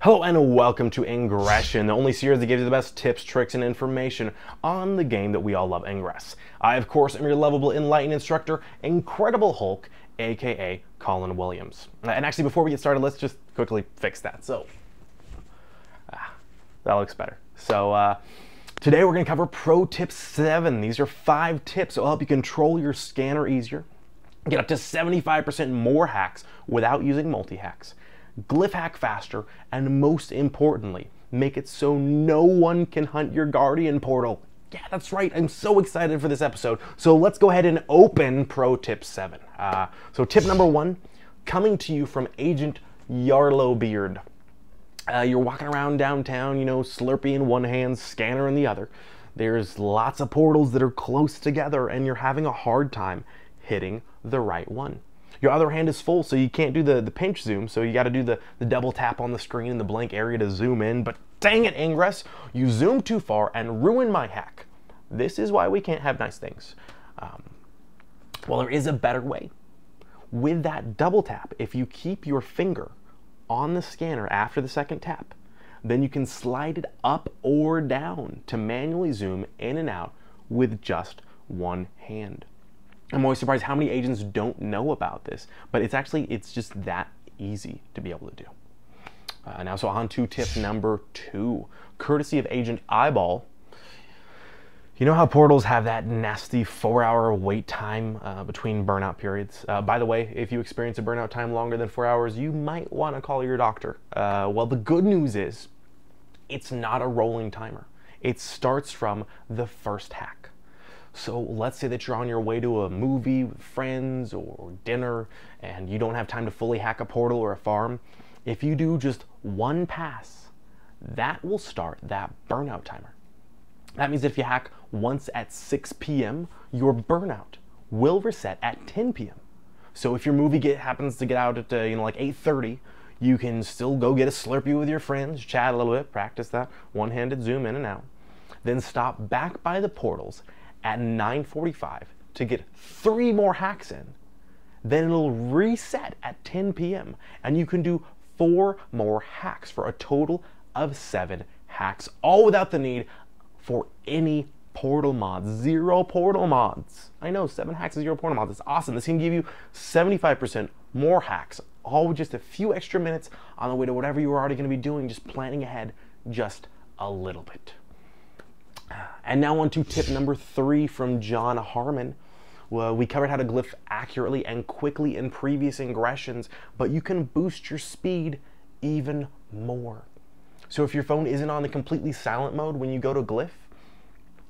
Hello and welcome to Ingression, the only series that gives you the best tips, tricks, and information on the game that we all love, Ingress. I, of course, am your lovable, enlightened instructor, Incredible Hulk, aka Colin Williams. And actually, before we get started, let's just quickly fix that. That looks better. Today we're going to cover Pro Tip 7. These are 5 tips that will help you control your scanner easier, get up to 75% more hacks without using multi-hacks, glyph hack faster, and most importantly, make it so no one can hunt your Guardian portal. Yeah, that's right. I'm so excited for this episode. So let's go ahead and open Pro Tip 7. So tip number 1, coming to you from Agent Yarlowbeard. You're walking around downtown, Slurpee in one hand, scanner in the other. There's lots of portals that are close together and you're having a hard time hitting the right one. Your other hand is full, so you can't do the pinch zoom, so you got to do the double tap on the screen in the blank area to zoom in. But dang it, Ingress, you zoomed too far and ruined my hack. This is why we can't have nice things. Well, there is a better way. With that double tap, if you keep your finger on the scanner after the second tap, then you can slide it up or down to manually zoom in and out with just one hand. I'm always surprised how many agents don't know about this, but it's just that easy to be able to do. Now, so on to tip number 2, courtesy of Agent Eyeball. You know how portals have that nasty 4-hour wait time between burnout periods? By the way, if you experience a burnout time longer than 4 hours, you might want to call your doctor. Well, the good news is it's not a rolling timer. It starts from the first hack. So let's say that you're on your way to a movie with friends or dinner and you don't have time to fully hack a portal or a farm. If you do just one pass, that will start that burnout timer. That means if you hack once at 6 p.m., your burnout will reset at 10 p.m. So if your movie happens to get out at like 8:30, you can still go get a Slurpee with your friends, chat a little bit, practice that one-handed zoom in and out, then stop back by the portals at 9:45 to get 3 more hacks in. Then it'll reset at 10 p.m. and you can do 4 more hacks for a total of 7 hacks, all without the need for any portal mods. 0 portal mods. I know, 7 hacks is 0 portal mods. It's awesome. This can give you 75% more hacks, all with just a few extra minutes on the way to whatever you were already going to be doing, just planning ahead just a little bit. And now on to tip number 3 from John Harmon. Well, we covered how to glyph accurately and quickly in previous ingressions, but you can boost your speed even more. So if your phone isn't on the completely silent mode when you go to glyph,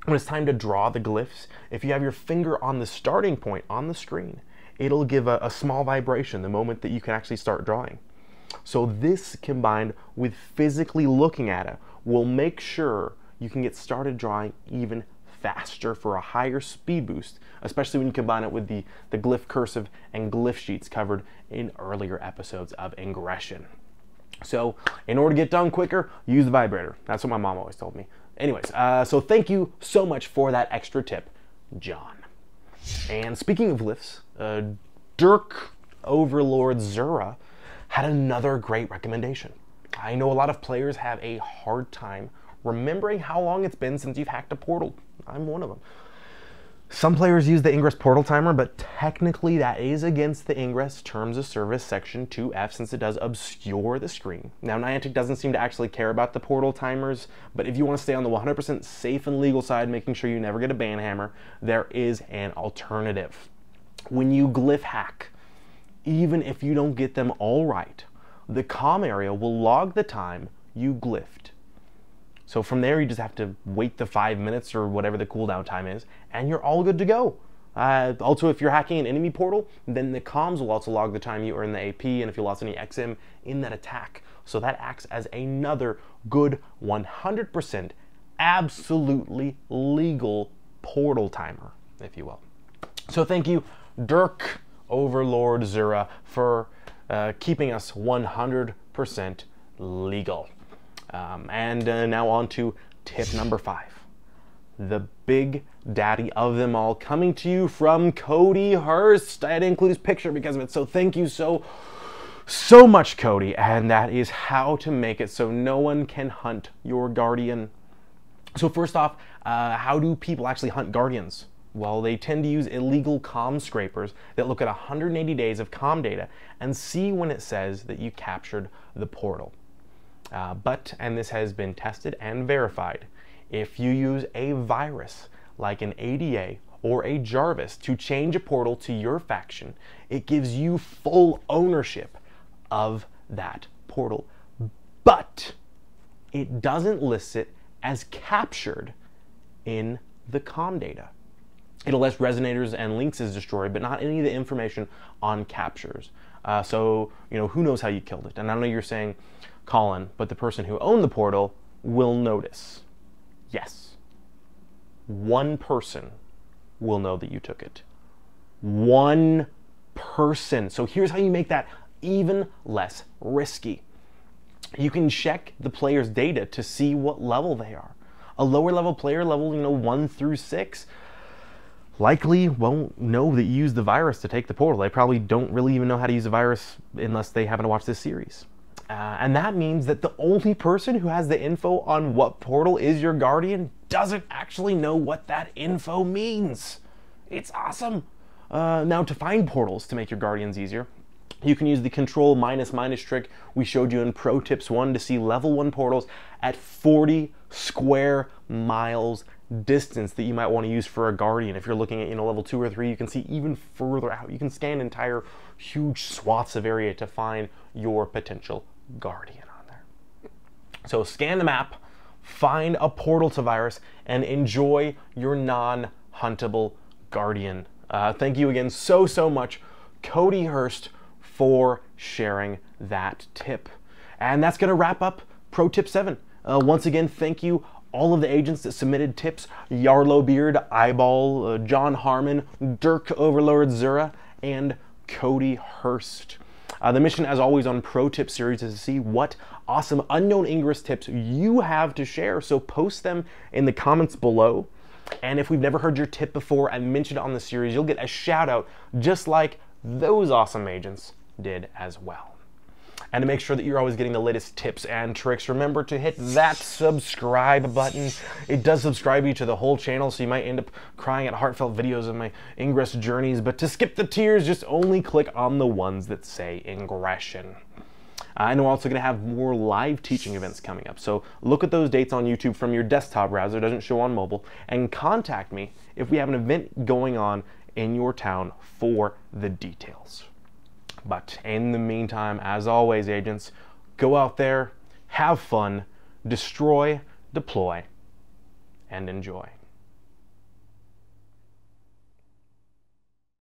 when it's time to draw the glyphs, if you have your finger on the starting point on the screen, it'll give a small vibration the moment that you can actually start drawing. So this, combined with physically looking at it, will make sure you can get started drawing even faster for a higher speed boost, especially when you combine it with the glyph cursive and glyph sheets covered in earlier episodes of Ingression. So in order to get done quicker, use the vibrator. That's what my mom always told me. Anyways, so thank you so much for that extra tip, John. And speaking of glyphs, Dirk Overlord Zura had another great recommendation. I know a lot of players have a hard time remembering how long it's been since you've hacked a portal. I'm one of them. Some players use the Ingress portal timer, but technically that is against the Ingress Terms of Service Section 2F since it does obscure the screen. Now, Niantic doesn't seem to actually care about the portal timers, but if you want to stay on the 100% safe and legal side, making sure you never get a ban hammer, there is an alternative. When you glyph hack, even if you don't get them all right, the comm area will log the time you glyphed. So from there, you just have to wait the 5 minutes or whatever the cooldown time is, and you're all good to go. Also, if you're hacking an enemy portal, then the comms will also log the time you earn the AP, and if you lost any XM in that attack. So that acts as another good 100% absolutely legal portal timer, if you will. So thank you, Dirk Overlord Zura, for keeping us 100% legal. And now on to tip number 5. The big daddy of them all, coming to you from Cody Hurst. I had to include his picture because of it, so thank you so so much, Cody, and that is how to make it so no one can hunt your guardian. So first off, how do people actually hunt guardians? Well, they tend to use illegal comm scrapers that look at 180 days of comm data and see when it says that you captured the portal. And this has been tested and verified, if you use a virus like an ADA or a Jarvis to change a portal to your faction, it gives you full ownership of that portal. But it doesn't list it as captured in the comm data. It'll list resonators and links as destroyed, but not any of the information on captures. So, who knows how you killed it? And I know you're saying, Colin, but the person who owned the portal will notice. Yes. One person will know that you took it. One person. So here's how you make that even less risky. You can check the player's data to see what level they are. A lower level player, level 1 through 6, likely won't know that you used the virus to take the portal. They probably don't really even know how to use a virus unless they happen to watch this series. And that means that the only person who has the info on what portal is your guardian doesn't actually know what that info means. It's awesome. Now, to find portals to make your guardians easier, you can use the control -- trick we showed you in Pro Tips 1 to see level 1 portals at 40 square miles distance that you might want to use for a guardian. If you're looking at level 2 or 3, you can see even further out. You can scan entire huge swaths of area to find your potential guardian on there. So scan the map, find a portal to virus, and enjoy your non-huntable guardian. Thank you again so much, Cody Hurst, for sharing that tip. And that's going to wrap up Pro Tip 7. Once again, thank you all of the agents that submitted tips: Yarlow Beard, Eyeball, John Harmon, Dirk Overlord Zura, and Cody Hurst. The mission, as always, on Pro Tip series is to see what awesome unknown Ingress tips you have to share. So post them in the comments below. And if we've never heard your tip before and mentioned it on the series, you'll get a shout out just like those awesome agents did as well. And to make sure that you're always getting the latest tips and tricks, remember to hit that subscribe button. It does subscribe you to the whole channel, so you might end up crying at heartfelt videos of my Ingress journeys. But to skip the tears, just only click on the ones that say Ingression. And we're also going to have more live teaching events coming up. So look at those dates on YouTube from your desktop browser. It doesn't show on mobile. And contact me if we have an event going on in your town for the details. But in the meantime, as always, agents, go out there, have fun, destroy, deploy, and enjoy.